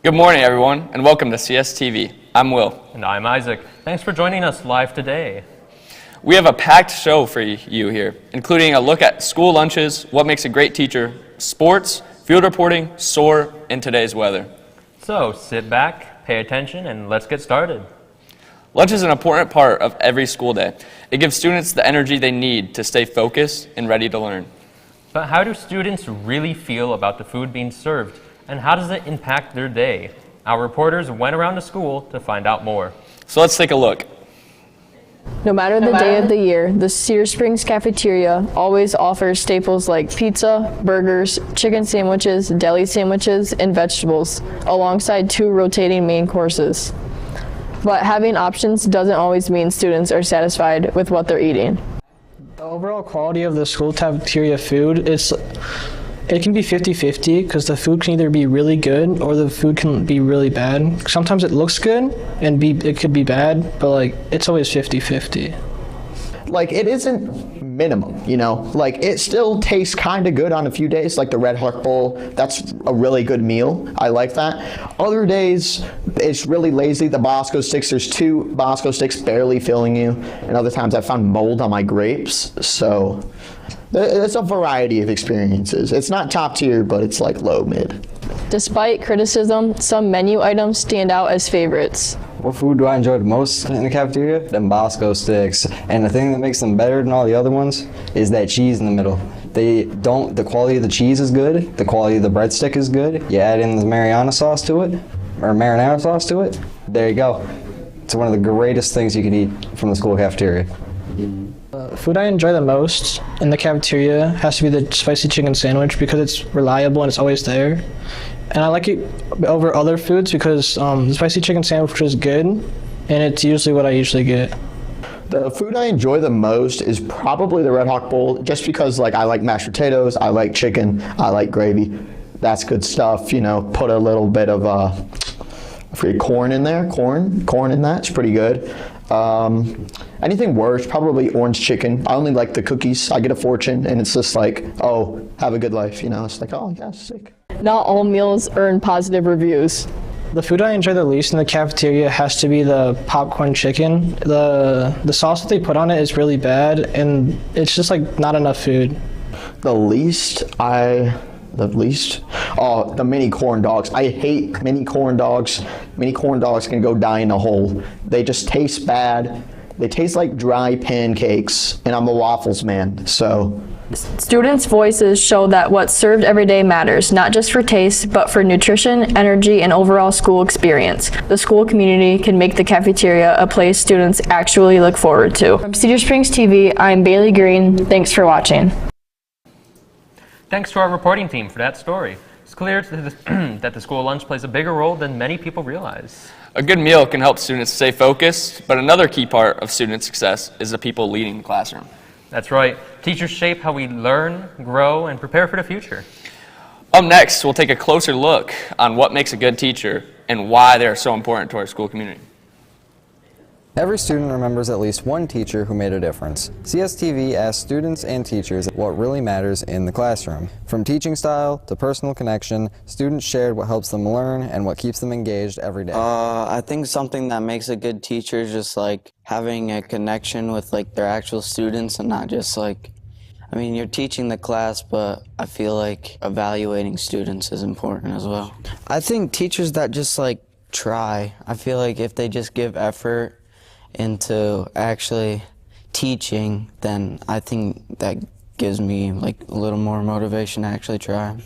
Good morning, everyone, and welcome to CSTV. I'm Will. And I'm Isaac. Thanks for joining us live today. We have a packed show for you here, including a look at school lunches, what makes a great teacher, sports, field reporting, SOAR, and today's weather. So sit back, pay attention, and let's get started. Lunch is an important part of every school day. It gives students the energy they need to stay focused and ready to learn. But how do students really feel about the food being served, and how does it impact their day? Our reporters went around the school to find out more. So let's take a look. No matter the day of the year, the Cedar Springs cafeteria always offers staples like pizza, burgers, chicken sandwiches, deli sandwiches, and vegetables, alongside 2 rotating main courses. But having options doesn't always mean students are satisfied with what they're eating. The overall quality of the school cafeteria food it can be 50-50 because the food can either be really good or the food can be really bad. Sometimes it looks good and it could be bad, but it's always 50-50. It isn't minimum, it still tastes kind of good on a few days, like the Red Hawk Bowl. That's a really good meal. I like that. Other days, it's really lazy. The Bosco sticks, there's 2 Bosco sticks barely filling you. And other times I found mold on my grapes. So it's a variety of experiences. It's not top tier, but it's low mid. Despite criticism, some menu items stand out as favorites. What food do I enjoy the most in the cafeteria? Them Bosco sticks. And the thing that makes them better than all the other ones is that cheese in the middle. The quality of the cheese is good, the quality of the breadstick is good. You add in the marinara sauce to it, there you go. It's one of the greatest things you can eat from the school cafeteria. Food I enjoy the most in the cafeteria has to be the spicy chicken sandwich because it's reliable and it's always there. And I like it over other foods because the spicy chicken sandwich is good and it's usually what I usually get. The food I enjoy the most is probably the Red Hawk Bowl, just because I like mashed potatoes, I like chicken, I like gravy. That's good stuff, put a little bit of corn in there, corn in that, it's pretty good. Anything worse, probably orange chicken. I only like the cookies. I get a fortune and it's just oh, have a good life, It's oh yeah, sick. Not all meals earn positive reviews. The food I enjoy the least in the cafeteria has to be the popcorn chicken. The sauce that they put on it is really bad and it's just not enough food. The least? Oh, the mini corn dogs. I hate mini corn dogs. Mini corn dogs can go die in a hole. They just taste bad. They taste like dry pancakes, and I'm a waffles man, so. Students' voices show that what's served every day matters, not just for taste, but for nutrition, energy, and overall school experience. The school community can make the cafeteria a place students actually look forward to. From Cedar Springs TV, I'm Bailey Green. Thanks for watching. Thanks to our reporting team for that story. It's clear that the school lunch plays a bigger role than many people realize. A good meal can help students stay focused, but another key part of student success is the people leading the classroom. That's right. Teachers shape how we learn, grow, and prepare for the future. Up next, we'll take a closer look on what makes a good teacher and why they are so important to our school community. Every student remembers at least one teacher who made a difference. CSTV asks students and teachers what really matters in the classroom. From teaching style to personal connection, students shared what helps them learn and what keeps them engaged every day. I think something that makes a good teacher is just having a connection with their actual students and not just you're teaching the class, but I feel evaluating students is important as well. I think teachers that just try, I feel if they just give effort into actually teaching, then I think that gives me a little more motivation to actually try.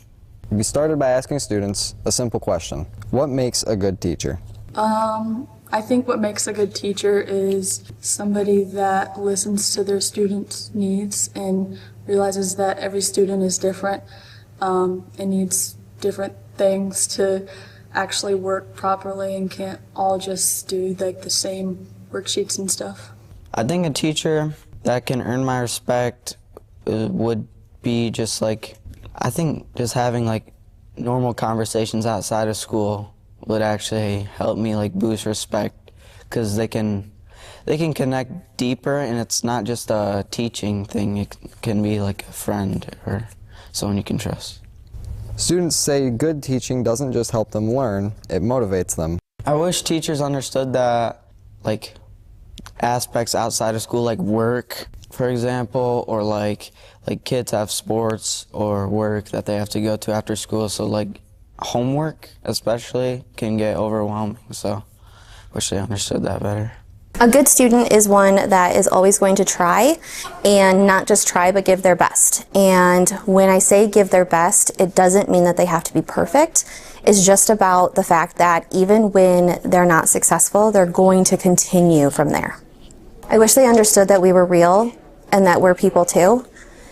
We started by asking students a simple question. What makes a good teacher? I think what makes a good teacher is somebody that listens to their students' needs and realizes that every student is different and needs different things to actually work properly and can't all just do the same worksheets and stuff. I think a teacher that can earn my respect would be just I think just having normal conversations outside of school would actually help me boost respect, because they can connect deeper and it's not just a teaching thing. It can be a friend or someone you can trust. Students say good teaching doesn't just help them learn, it motivates them. I wish teachers understood that, like, aspects outside of school, like work, for example, or like kids have sports or work that they have to go to after school, so like homework especially can get overwhelming, so wish they understood that better. A good student is one that is always going to try, and not just try but give their best. And when I say give their best, it doesn't mean that they have to be perfect. It's just about the fact that even when they're not successful, they're going to continue from there. I wish they understood that we were real and that we're people too.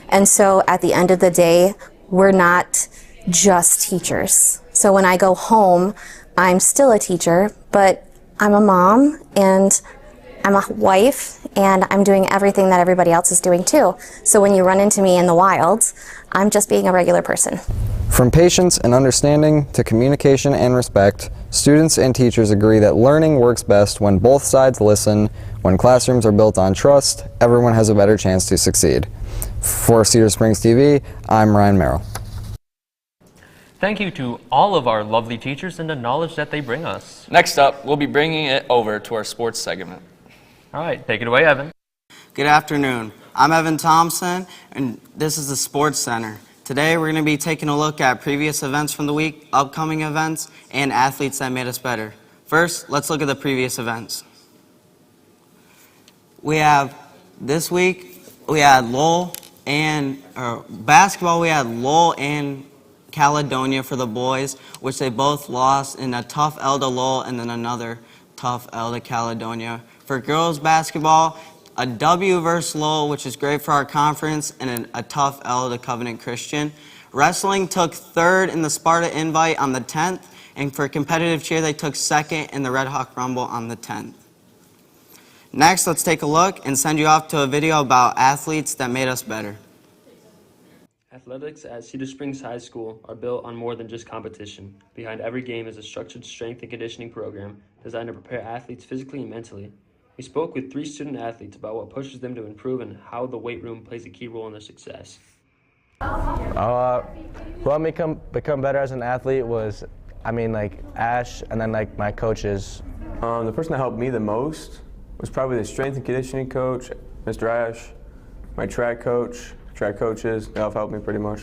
And so at the end of the day, we're not just teachers. So when I go home, I'm still a teacher, but I'm a mom and I'm a wife, and I'm doing everything that everybody else is doing too. So when you run into me in the wild, I'm just being a regular person. From patience and understanding to communication and respect, students and teachers agree that learning works best when both sides listen. When classrooms are built on trust, everyone has a better chance to succeed. For Cedar Springs TV, I'm Ryan Merrill. Thank you to all of our lovely teachers and the knowledge that they bring us. Next up, we'll be bringing it over to our sports segment. All right, take it away, Evan. Good afternoon. I'm Evan Thompson, and this is the Sports Center. Today we're going to be taking a look at previous events from the week, upcoming events, and athletes that made us better. First, let's look at the previous events. We have this week, we had basketball, we had Lowell and Caledonia for the boys, which they both lost in a tough L to Lowell and then another tough L to Caledonia. For girls basketball, a W versus Lowell, which is great for our conference, and a tough L to Covenant Christian. Wrestling took third in the Sparta Invite on the 10th, and for competitive cheer, they took second in the Red Hawk Rumble on the 10th. Next, let's take a look and send you off to a video about athletes that made us better. Athletics at Cedar Springs High School are built on more than just competition. Behind every game is a structured strength and conditioning program designed to prepare athletes physically and mentally. We spoke with 3 student athletes about what pushes them to improve and how the weight room plays a key role in their success. Who helped me become better as an athlete was, Ash, and then my coaches. The person that helped me the most was probably the strength and conditioning coach, Mr. Ash, my track coaches. They all helped me pretty much.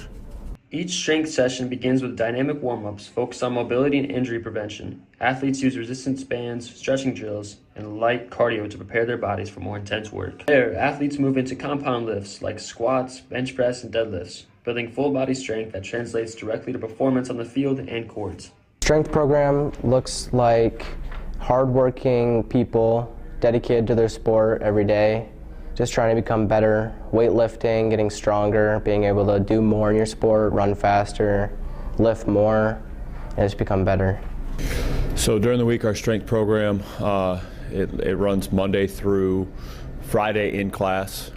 Each strength session begins with dynamic warm-ups focused on mobility and injury prevention. Athletes use resistance bands, stretching drills, and light cardio to prepare their bodies for more intense work. There, athletes move into compound lifts like squats, bench press, and deadlifts, building full body strength that translates directly to performance on the field and courts. Strength program looks like hardworking people dedicated to their sport every day, just trying to become better, weightlifting, getting stronger, being able to do more in your sport, run faster, lift more, and just become better. So during the week, our strength program, it runs Monday through Friday in class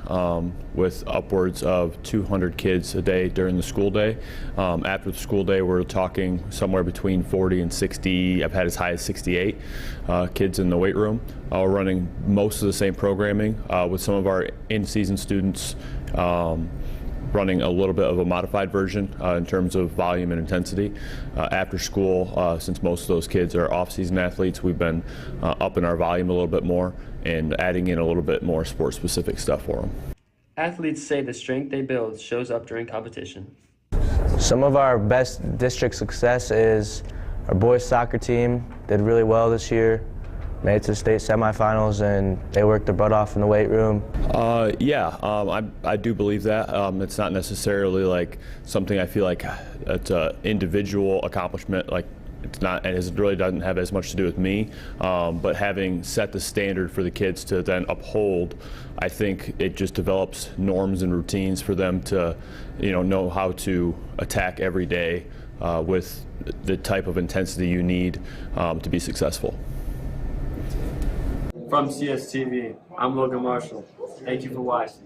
with upwards of 200 kids a day during the school day. After the school day, we're talking somewhere between 40 and 60, I've had as high as 68 kids in the weight room. We're running most of the same programming with some of our in-season students running a little bit of a modified version in terms of volume and intensity. After school, since most of those kids are off-season athletes, we've been upping our volume a little bit more and adding in a little bit more sport-specific stuff for them. Athletes say the strength they build shows up during competition. Some of our best district success is our boys soccer team did really well this year. Made it to the state semifinals, and they worked their butt off in the weight room. I do believe that. It's not necessarily like something I feel like it's an individual accomplishment. Like it really doesn't have as much to do with me. But having set the standard for the kids to then uphold, I think it just develops norms and routines for them to, know how to attack every day with the type of intensity you need to be successful. From CSTV, I'm Logan Marshall. Thank you for watching.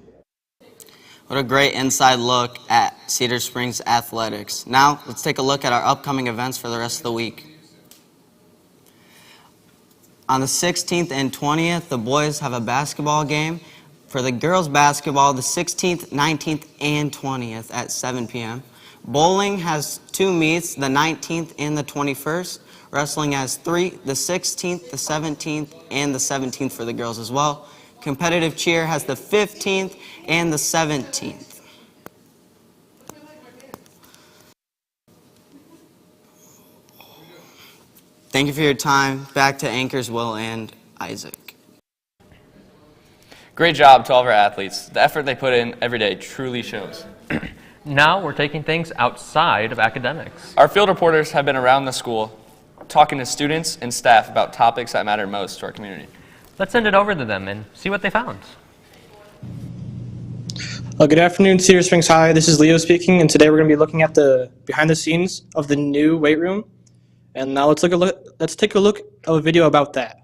What a great inside look at Cedar Springs athletics. Now, let's take a look at our upcoming events for the rest of the week. On the 16th and 20th, the boys have a basketball game. For the girls basketball, the 16th, 19th, and 20th at 7 p.m. Bowling has 2 meets, the 19th and the 21st. Wrestling has 3, the 16th, the 17th, and the 17th for the girls as well. Competitive cheer has the 15th and the 17th. Thank you for your time. Back to anchors Will and Isaac. Great job to all of our athletes. The effort they put in every day truly shows. Now we're taking things outside of academics. Our field reporters have been around the school talking to students and staff about topics that matter most to our community. Let's send it over to them and see what they found. Good afternoon, Cedar Springs High. This is Leo speaking, and today we're going to be looking at the behind the scenes of the new weight room. And now let's take a look at a video about that.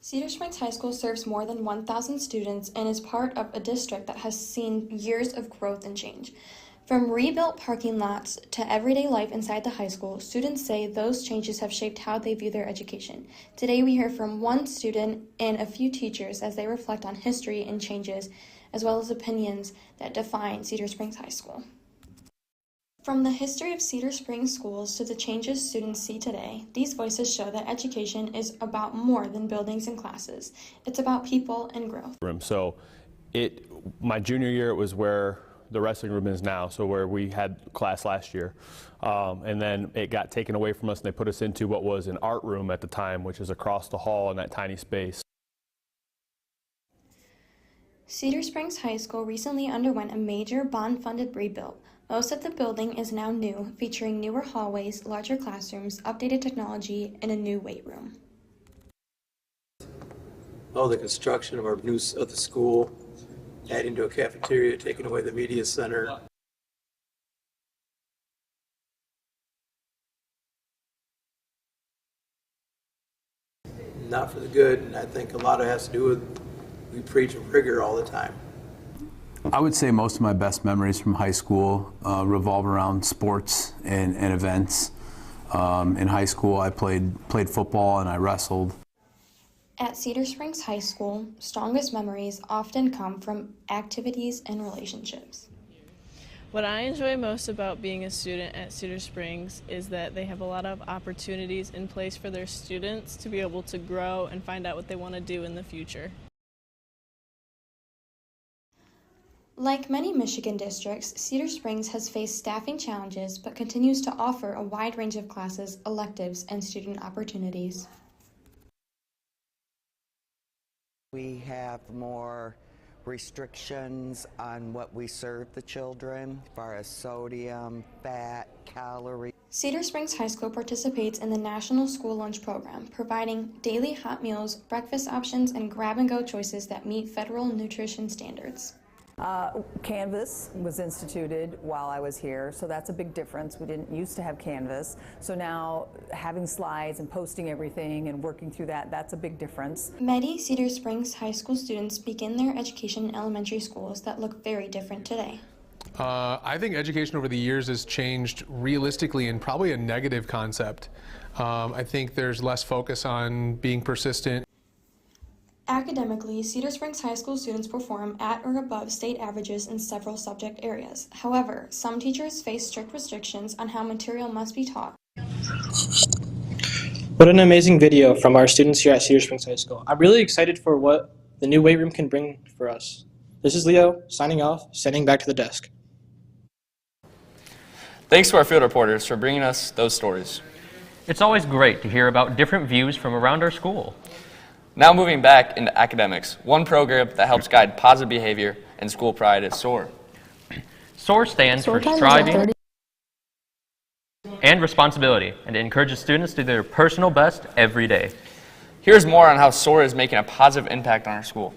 Cedar Springs High School serves more than 1,000 students and is part of a district that has seen years of growth and change. From rebuilt parking lots to everyday life inside the high school, students say those changes have shaped how they view their education. Today we hear from one student and a few teachers as they reflect on history and changes, as well as opinions that define Cedar Springs High School. From the history of Cedar Springs schools to the changes students see today, these voices show that education is about more than buildings and classes. It's about people and growth. So my junior year, it was where the wrestling room is now, so where we had class last year. And then it got taken away from us and they put us into what was an art room at the time, which is across the hall in that tiny space. Cedar Springs High School recently underwent a major bond-funded rebuild. Most of the building is now new, featuring newer hallways, larger classrooms, updated technology, and a new weight room. The construction of the school, adding to a cafeteria, taking away the media center. Not for the good, and I think a lot of it has to do with we preach rigor all the time. I would say most of my best memories from high school revolve around sports and events. In high school, I played football and I wrestled. At Cedar Springs High School, strongest memories often come from activities and relationships. What I enjoy most about being a student at Cedar Springs is that they have a lot of opportunities in place for their students to be able to grow and find out what they want to do in the future. Like many Michigan districts, Cedar Springs has faced staffing challenges but continues to offer a wide range of classes, electives, and student opportunities. We have more restrictions on what we serve the children, as far as sodium, fat, calories. Cedar Springs High School participates in the National School Lunch Program, providing daily hot meals, breakfast options, and grab-and-go choices that meet federal nutrition standards. Canvas was instituted while I was here, so that's a big difference. We didn't used to have Canvas, so now having slides and posting everything and working through that's a big difference. Many Cedar Springs High School students begin their education in elementary schools that look very different today. I think education over the years has changed realistically in probably a negative concept. I think there's less focus on being persistent. Academically, Cedar Springs High School students perform at or above state averages in several subject areas. However, some teachers face strict restrictions on how material must be taught. What an amazing video from our students here at Cedar Springs High School. I'm really excited for what the new weight room can bring for us. This is Leo, signing off, sending back to the desk. Thanks to our field reporters for bringing us those stories. It's always great to hear about different views from around our school. Now moving back into academics, one program that helps guide positive behavior and school pride is SOAR. SOAR stands for striving and responsibility, and it encourages students to do their personal best every day. Here's more on how SOAR is making a positive impact on our school.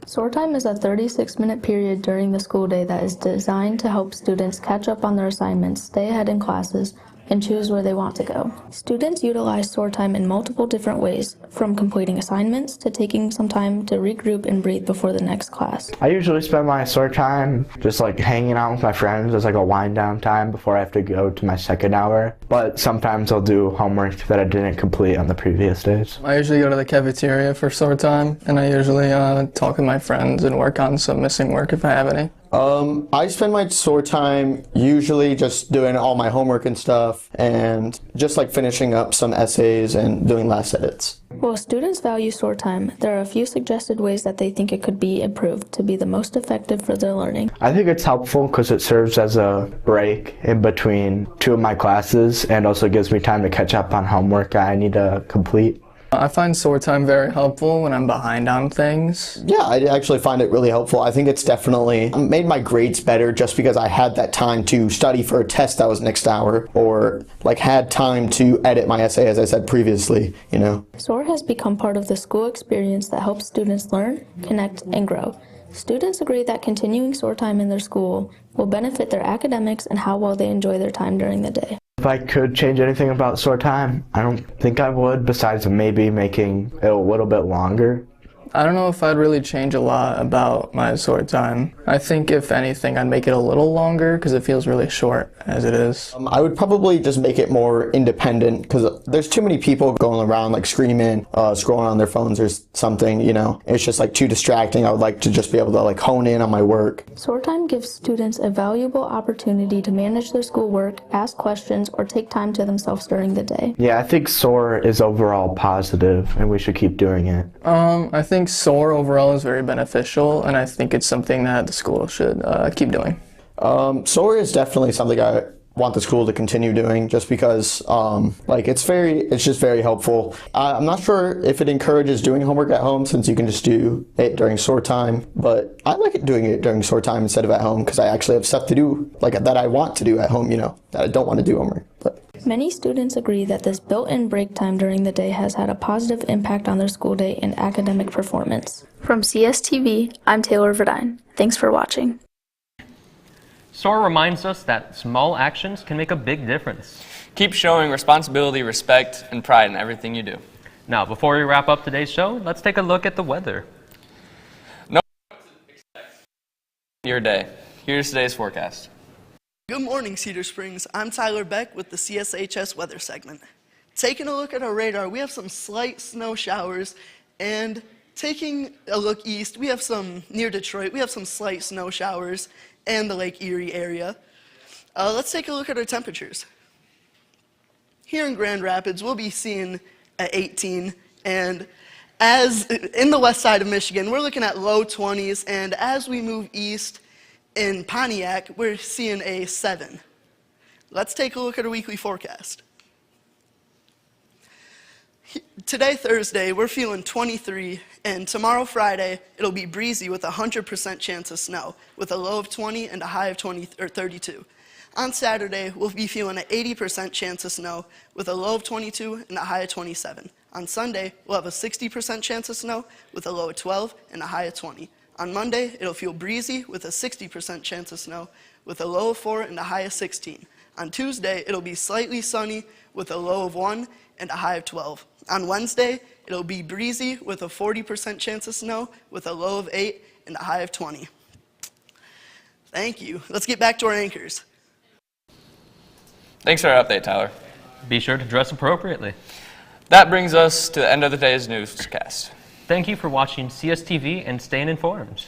SOAR time is a 36-minute period during the school day that is designed to help students catch up on their assignments, stay ahead in classes, and choose where they want to go. Students utilize SOAR time in multiple different ways, from completing assignments to taking some time to regroup and breathe before the next class. I usually spend my SOAR time just hanging out with my friends as a wind down time before I have to go to my second hour. but sometimes I'll do homework that I didn't complete on the previous days. I usually go to the cafeteria for sore time, and I usually talk with my friends and work on some missing work if I have any. I spend my sore time usually just doing all my homework and stuff, and just like finishing up some essays and doing last edits. While students value sore time, there are a few suggested ways that they think it could be improved to be the most effective for their learning. I think it's helpful because it serves as a break in between two of my classes and also gives me time to catch up on homework I need to complete. I find sore time very helpful when I'm behind on things. Yeah, I actually find it really helpful. I think it's definitely made my grades better just because I had that time to study for a test that was next hour, or like had time to edit my essay, as I said previously, you know. SOAR has become part of the school experience that helps students learn, connect, and grow. Students agree that continuing SOAR time in their school will benefit their academics and how well they enjoy their time during the day. If I could change anything about SOAR time, I don't think I would, besides maybe making it a little bit longer. I don't know if I'd really change a lot about my SOAR time. I think if anything, I'd make it a little longer because it feels really short as it is. I would probably just make it more independent because there's too many people going around like screaming, scrolling on their phones or something, you know. It's just like too distracting. I would like to just be able to like hone in on my work. SOAR time gives students a valuable opportunity to manage their schoolwork, ask questions, or take time to themselves during the day. Yeah, I think SOAR is overall positive and we should keep doing it. I think SOAR overall is very beneficial, and I think it's something that the school should keep doing. SOAR is definitely something I want the school to continue doing just because like it's just very helpful. I'm not sure if it encourages doing homework at home since you can just do it during SOAR time, but I like it doing it during SOAR time instead of at home because I actually have stuff to do like that I want to do at home, you know, that I don't want to do homework. But many students agree that this built-in break time during the day has had a positive impact on their school day and academic performance. From CSTV, I'm Taylor Verdine. Thanks for watching. SOAR reminds us that small actions can make a big difference. Keep showing responsibility, respect, and pride in everything you do. Now, before we wrap up today's show, let's take a look at the weather. Know what to expect your day. Here's today's forecast. Good morning, Cedar Springs. I'm Tyler Beck with the CSHS weather segment. Taking a look at our radar, we have some slight snow showers, and taking a look east, we have near Detroit, we have some slight snow showers and the Lake Erie area. Let's take a look at our temperatures. Here in Grand Rapids, we'll be seeing at 18, and as in the west side of Michigan, we're looking at low 20s, and as we move east, in Pontiac, we're seeing a 7. Let's take a look at our weekly forecast. Today, Thursday, we're feeling 23, and tomorrow, Friday, it'll be breezy with a 100% chance of snow, with a low of 20 and a high of 32. On Saturday, we'll be feeling an 80% chance of snow, with a low of 22 and a high of 27. On Sunday, we'll have a 60% chance of snow, with a low of 12 and a high of 20. On Monday, it'll feel breezy with a 60% chance of snow with a low of 4 and a high of 16. On Tuesday, it'll be slightly sunny with a low of 1 and a high of 12. On Wednesday, it'll be breezy with a 40% chance of snow with a low of 8 and a high of 20. Thank you. Let's get back to our anchors. Thanks for our update, Tyler. Be sure to dress appropriately. That brings us to the end of the day's newscast. Thank you for watching CSTV and staying informed.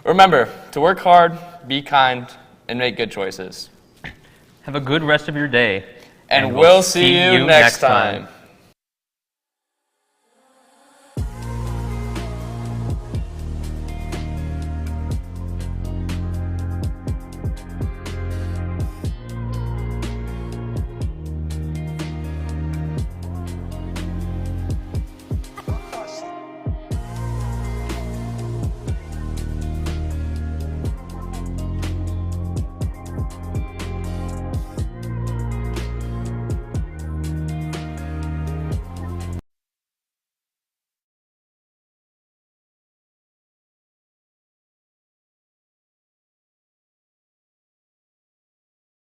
Remember to work hard, be kind, and make good choices. Have a good rest of your day. And we'll see you next time.